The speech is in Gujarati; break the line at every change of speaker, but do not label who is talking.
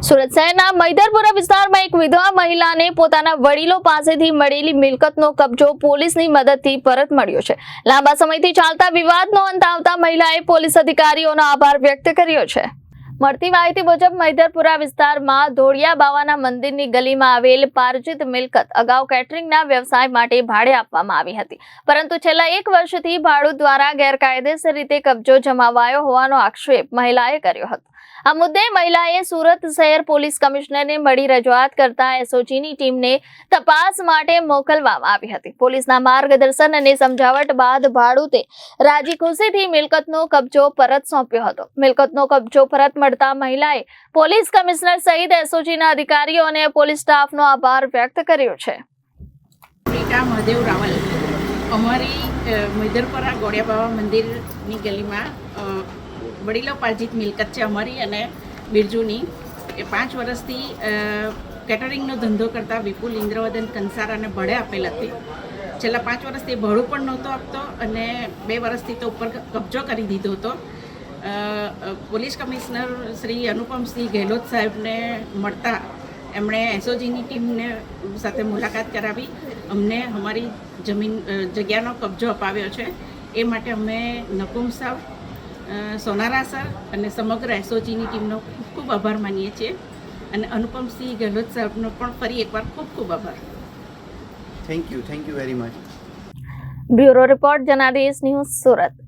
સુરત શહેરના મૈદરપુરા વિસ્તારમાં એક વિધવા મહિલાને પોતાના વડીલો પાસેથી મળેલી મિલકતનો કબજો પોલીસની મદદથી પરત મળ્યો છે। લાંબા સમયથી ચાલતા વિવાદનો અંત આવતા મહિલાએ પોલીસ અધિકારીઓનો આભાર વ્યક્ત કર્યો છે। મળતી માહિતી મુજબ મૈદરપુરા વિસ્તારમાં ધોળિયા બાવાના મંદિરની ગલીમાં આવેલ પારજિત મિલકત અગાઉ કેટરિંગના વ્યવસાય માટે ભાડે આપવામાં આવી હતી, પરંતુ છેલ્લા 1 વર્ષથી ભાડૂત દ્વારા ગેરકાયદેસર રીતે કબજો જમાવાયો હોવાનો આક્ષેપ મહિલાએ કર્યો હતો। આ મુદ્દે મહિલાએ સુરત શહેર પોલીસ કમિશનરને મળી રજૂઆત કરતા એસઓજીની ટીમને તપાસ માટે મોકલવામાં આવી હતી। પોલીસના માર્ગદર્શન અને સમજાવટ બાદ ભાડૂતે રાજી ખુશીથી મિલકતનો કબજો પરત સોંપ્યો હતો। મિલકતનો કબજો પરત મળતા મહિલાએ પોલીસ કમિશનર સહિત એસઓજીના અધિકારીઓ અને પોલીસ સ્ટાફનો આભાર વ્યક્ત કર્યો છે।
મહાદેવ રાવલ અમારી મૈદરપુરા ગોળિયા બાવા મંદિરની ગલીમાં વડીલો પાર્જિત મિલકત છે અમારી અને બિરજુની। એ 5 વર્ષથી કેટરિંગનો ધંધો કરતા વિપુલ ઇન્દ્રવદન કંસારાને ભાડે આપેલ હતી। છેલ્લા 5 વર્ષથી ભાડું પણ નહોતો આપતો અને 2 વર્ષથી તો ઉપર કબજો કરી દીધો હતો। પોલીસ કમિશનર શ્રી અનુપમસિંહ ગેહલોત સાહેબને મળતા એમણે એસઓજીની ટીમને સાથે મુલાકાત કરાવી અમને અમારી જગ્યાનો કબજો અપાવ્યો છે। એ માટે અમે નકુમ સાહેબ, સોનારા સર અને સમગ્ર એસઓજીની ટીમનો ખૂબ ખૂબ આભાર માનીએ છીએ અને અનુપમસિંહ ગેહલોત સાહેબનો પણ ફરી એકવાર ખૂબ ખૂબ આભાર।
Thank you very much.
Bureau report Janadesh news Surat.